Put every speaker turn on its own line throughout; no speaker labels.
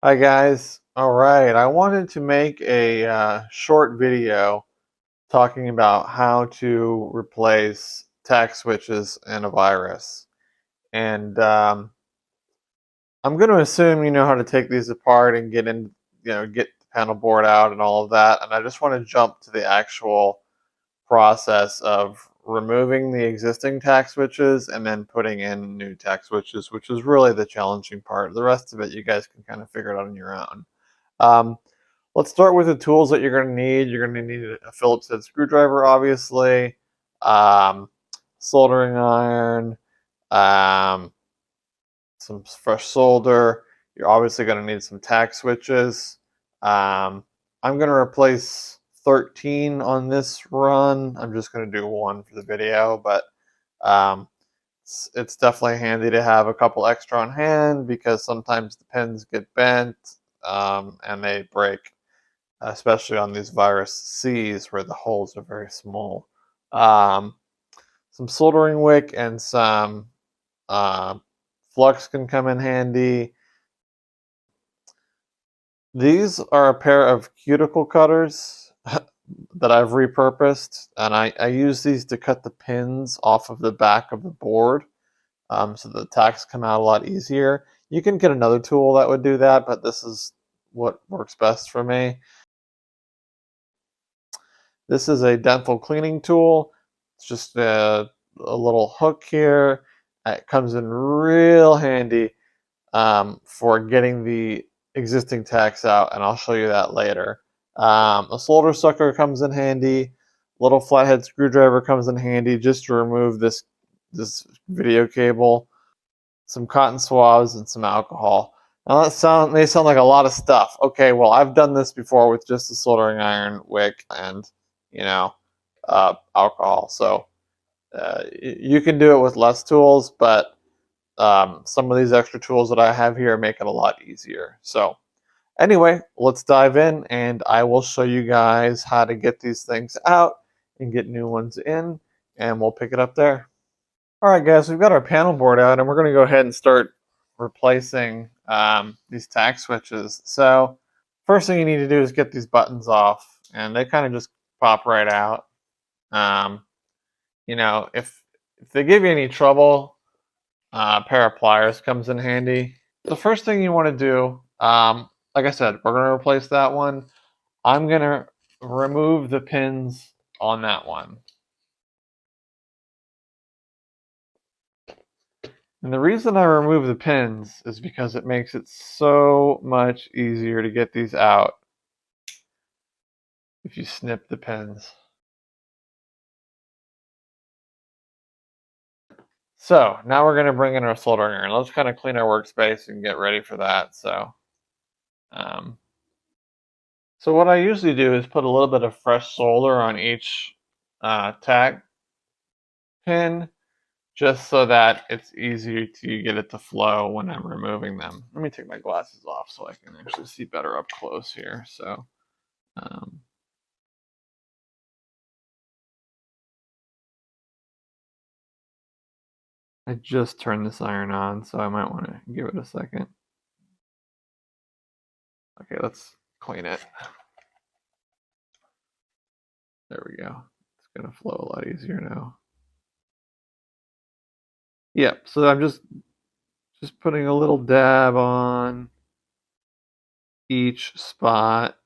Hi guys. All right, I wanted to make a short video talking about how to replace tact switches in a virus. And I'm going to assume you know how to take these apart and get the panel board out and all of that. And I just want to jump to the actual process of removing the existing tact switches and then putting in new tact switches, which is really the challenging part. The rest of it, you guys can kind of figure it out on your own. Um, let's start with the tools that you're going to need. You're going to need a Phillips head screwdriver, obviously, um, soldering iron, um, some fresh solder. You're obviously going to need some tact switches. I'm going to replace 13 on this run. I'm just going to do one for the video, but um, it's definitely handy to have a couple extra on hand because sometimes the pins get bent and they break, especially on these virus Cs where the holes are very small. Um, some soldering wick and some uh, flux can come in handy. These are a pair of cuticle cutters that I've repurposed, and I use these to cut the pins off of the back of the board, so the tacks come out a lot easier. You can get another tool that would do that, but this is what works best for me. This is a dental cleaning tool. It's just a little hook here. It comes in real handy for getting the existing tacks out, and I'll show you that later. A solder sucker comes in handy. Little flathead screwdriver comes in handy just to remove this video cable. Some cotton swabs and some alcohol. Now that may sound like a lot of stuff. Okay, well I've done this before with just a soldering iron wick and you know alcohol. So you can do it with less tools, but some of these extra tools that I have here make it a lot easier. So anyway, let's dive in and I will show you guys how to get these things out and get new ones in, and we'll pick it up there. All right, guys, we've got our panel board out, and we're going to go ahead and start replacing these tact switches. So first thing you need to do is get these buttons off, and they kind of just pop right out. Um, if they give you any trouble, a pair of pliers comes in handy. The first thing you want to do, like I said, we're going to replace that one. I'm going to remove the pins on that one. And the reason I remove the pins is because it makes it so much easier to get these out if you snip the pins. So now we're going to bring in our soldering iron. Let's kind of clean our workspace and get ready for that. Um, so what I usually do is put a little bit of fresh solder on each tack pin, just so that it's easier to get it to flow when I'm removing them. Let me take my glasses off so I can actually see better up close here. So I just turned this iron on, so I might want to give it a second. Okay, let's clean it. There we go. It's going to flow a lot easier now. Yep, so I'm just putting a little dab on each spot.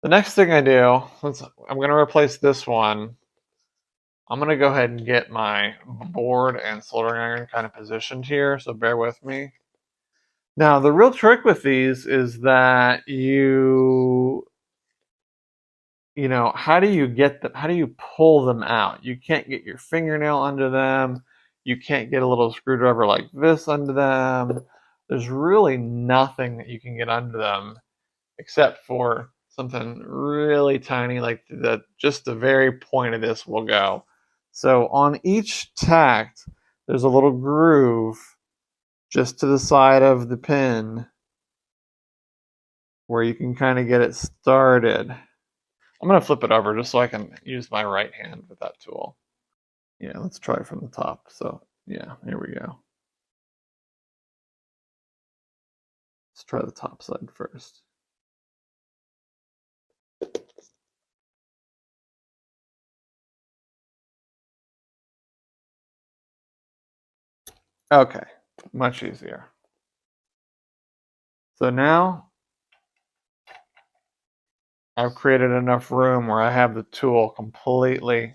The next thing I do, I'm going to replace this one. I'm going to go ahead and get my board and soldering iron kind of positioned here, so bear with me. Now, the real trick with these is that how do you get them? How do you pull them out? You can't get your fingernail under them. You can't get a little screwdriver like this under them. There's really nothing that you can get under them except for something really tiny, like just the very point of this will go. So on each tact, there's a little groove just to the side of the pin where you can kind of get it started. I'm going to flip it over just so I can use my right hand with that tool. Yeah, let's try it from the top. So yeah, here we go. try the top side first. Okay, much easier. So now I've created enough room where I have the tool completely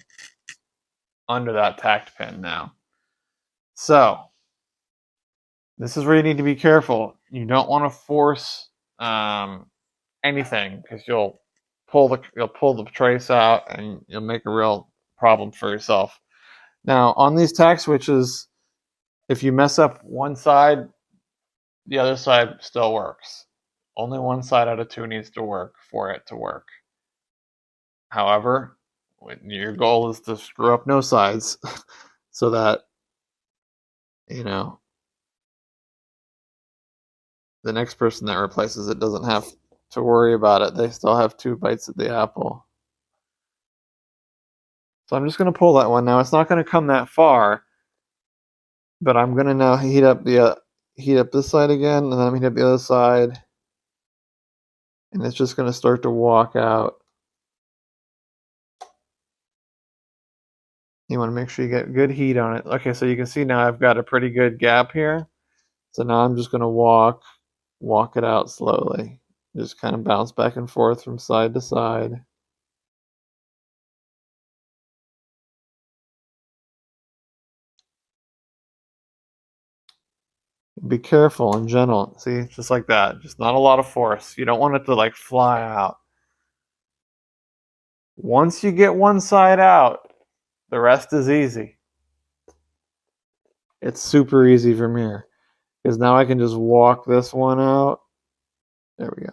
under that tact pin now. So this is where you need to be careful. You don't want to force anything because you'll pull the trace out and you'll make a real problem for yourself. Now on these tact switches, if you mess up one side, the other side still works. Only one side out of two needs to work for it to work. However, your goal is to screw up no sides so that, you know, the next person that replaces it doesn't have to worry about it. They still have 2 bites at the apple. So I'm just going to pull that one now. It's not going to come that far, but I'm going to now heat up this side again, and then I'm heat up the other side, and it's just going to start to walk out. You want to make sure you get good heat on it. Okay, so you can see now I've got a pretty good gap here. So now I'm just going to walk it out slowly. Just kind of bounce back and forth from side to side. Be careful and gentle. See, just like that. Just not a lot of force. You don't want it to like fly out. Once you get one side out, the rest is easy. It's super easy from here. Because now I can just walk this one out. There we go.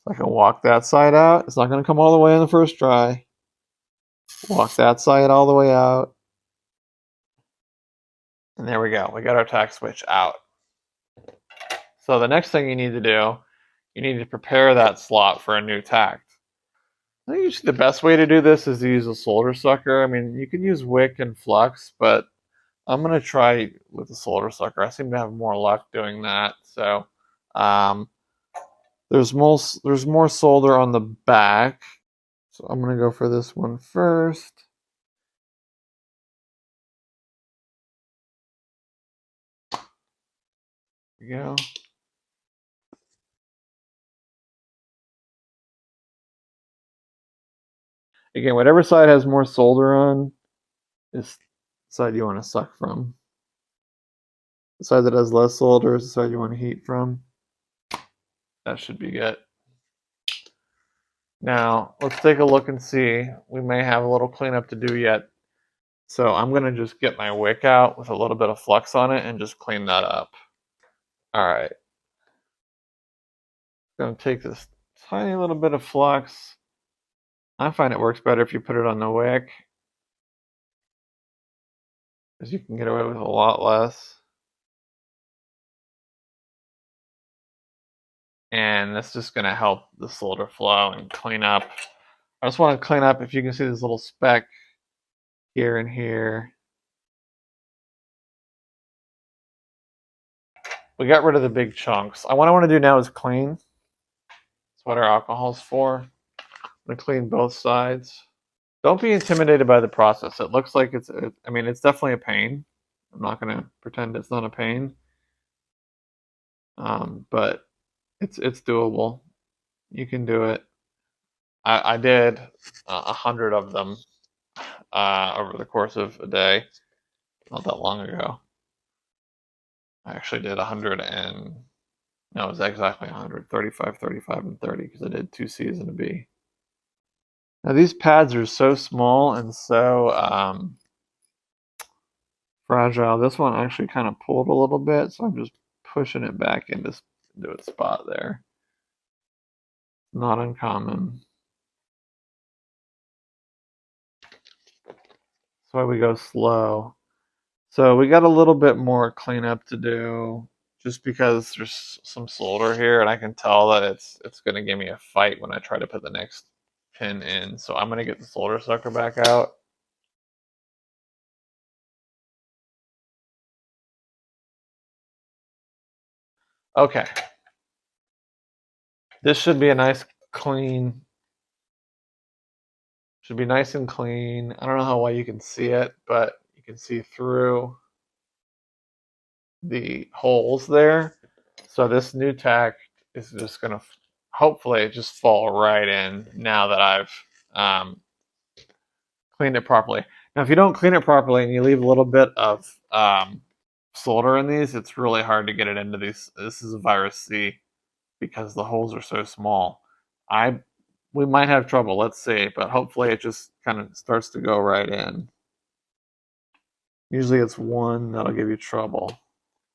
I can walk that side out. It's not going to come all the way in the first try. Walk that side all the way out. And there we go. We got our tact switch out. So the next thing you need to do, you need to prepare that slot for a new tact. I think usually the best way to do this is to use a solder sucker. I mean, you can use wick and flux, but I'm going to try with the solder sucker. I seem to have more luck doing that. So there's more solder on the back. So I'm going to go for this one first. There we go. Again, whatever side has more solder on is the side you want to suck from. The side that has less solder is the side you want to heat from. That should be good. Now, let's take a look and see. We may have a little cleanup to do yet. So I'm going to just get my wick out with a little bit of flux on it and just clean that up. All right. I'm going to take this tiny little bit of flux. I find it works better if you put it on the wick, because you can get away with a lot less. And that's just going to help the solder flow and clean up. I just want to clean up, if you can see this little speck here and here. We got rid of the big chunks. What I want to do now is clean. That's what our alcohol's for. I'm going to clean both sides. Don't be intimidated by the process. It looks like it's definitely a pain. I'm not going to pretend it's not a pain. But it's doable. You can do it. I did 100 of them over the course of a day, not that long ago. I actually did 100 and no, it was exactly 100, 35, 35, and 30 because I did 2 C's and a B. Now these pads are so small and so fragile. This one actually kind of pulled a little bit, so I'm just pushing it back into its spot there. Not uncommon. That's why we go slow. So we got a little bit more cleanup to do just because there's some solder here and I can tell that it's going to give me a fight when I try to put the next pin in. So I'm going to get the solder sucker back out. Okay. This should be a nice clean, should be nice and clean. I don't know how well you can see it, but you can see through the holes there. So this new tack is just going to hopefully just fall right in now that I've cleaned it properly. Now, if you don't clean it properly and you leave a little bit of solder in these, it's really hard to get it into these. This is a virus C because the holes are so small. We might have trouble, let's see, but hopefully it just kind of starts to go right in. Usually it's one that'll give you trouble.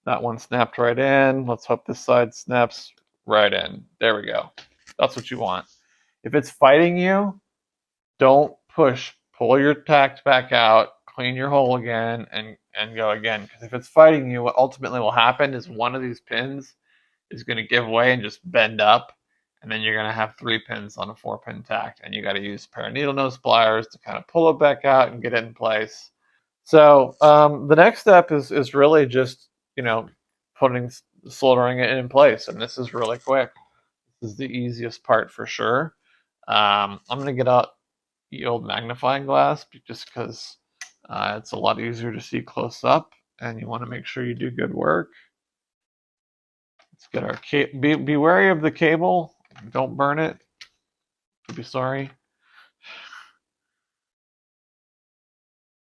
That one snapped right in. Let's hope this side snaps right in. There we go. That's what you want. If it's fighting you, don't push. Pull your tact back out, clean your hole again, and go again. Because if it's fighting you, what ultimately will happen is one of these pins is going to give way and just bend up. And then you're going to have 3 pins on a 4-pin tact. And you got to use a pair of needle nose pliers to kind of pull it back out and get it in place. So the next step is really just, soldering it in place. And this is really quick. This is the easiest part for sure. I'm going to get out the old magnifying glass just because it's a lot easier to see close up. And you want to make sure you do good work. Let's get our cable. Be wary of the cable. Don't burn it. I'll be sorry.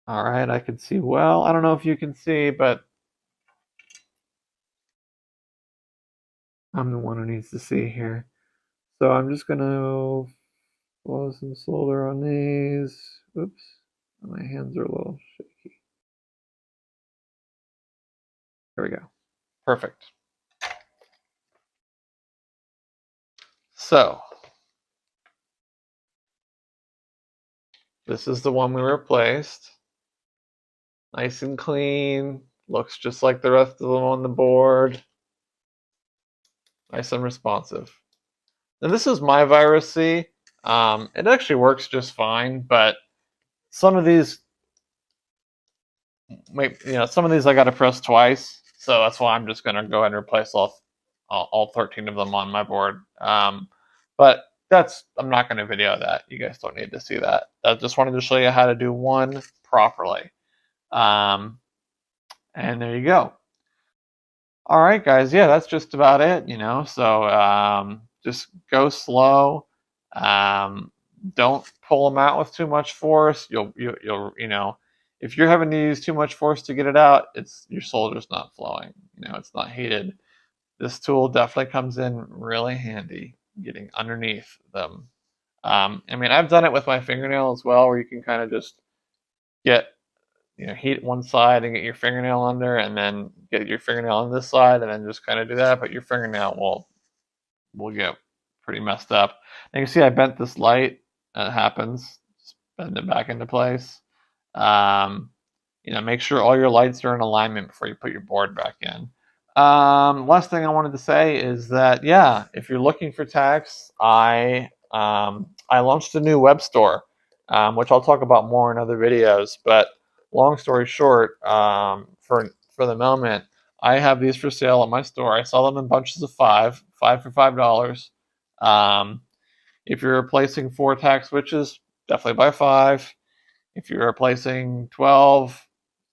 All right, I can see well. I don't know if you can see, but I'm the one who needs to see here. So I'm just going to blow some solder on these. Oops, my hands are a little shaky. There we go. Perfect. So this is the one we replaced. Nice and clean. Looks just like the rest of them on the board. Nice and responsive. And this is my virus C. It actually works just fine, but some of these, some of these I got to press twice, so that's why I'm just going to go ahead and replace all 13 of them on my board. But I'm not going to video that. You guys don't need to see that. I just wanted to show you how to do one properly. And there you go. All right, guys. Yeah, that's just about it. So just go slow. Don't pull them out with too much force. You'll if you're having to use too much force to get it out, your solder's not flowing. It's not heated. This tool definitely comes in really handy getting underneath them. I've done it with my fingernail as well, where you can kind of just get heat one side and get your fingernail under, and then get your fingernail on this side, and then just kind of do that. But your fingernail will get pretty messed up. And you can see I bent this light. It happens. Just bend it back into place. Make sure all your lights are in alignment before you put your board back in. Last thing I wanted to say is that, yeah, if you're looking for tacks, I launched a new web store, which I'll talk about more in other videos. But long story short, for the moment, I have these for sale at my store. I sell them in bunches of 5 for $5. If you're replacing 4 tack switches, definitely buy 5. If you're replacing 12,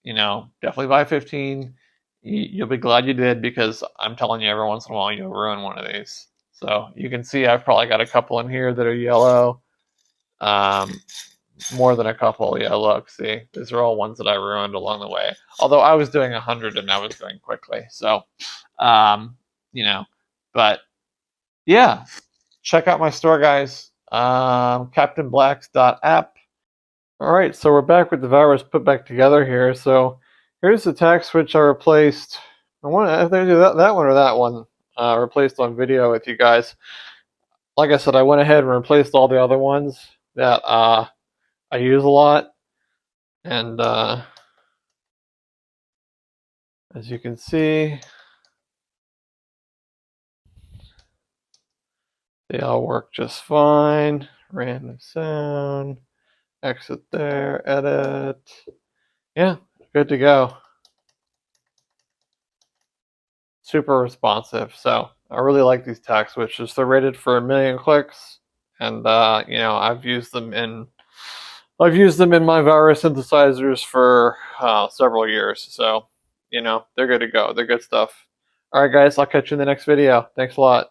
definitely buy 15. You'll be glad you did, because I'm telling you, every once in a while you'll ruin one of these. So you can see I've probably got a couple in here that are yellow. More than a couple. Yeah, look, see, these are all ones that I ruined along the way. Although I was doing 100 and I was going quickly. So, but yeah, check out my store, guys. CaptainBlacks.app. All right, so we're back with the virus put back together here. So here's the tack switch I replaced. I want to either do that one or that one. Replaced on video with you guys. Like I said, I went ahead and replaced all the other ones that I use a lot. And as you can see, they all work just fine. Random sound. Exit there. Edit. Yeah, good to go. Super responsive. So I really like these tact switches. They're rated for 1,000,000 clicks, and you know, I've used them in my virus synthesizers for several years. So, you know, they're good to go. They're good stuff. All right, guys, I'll catch you in the next video. Thanks a lot.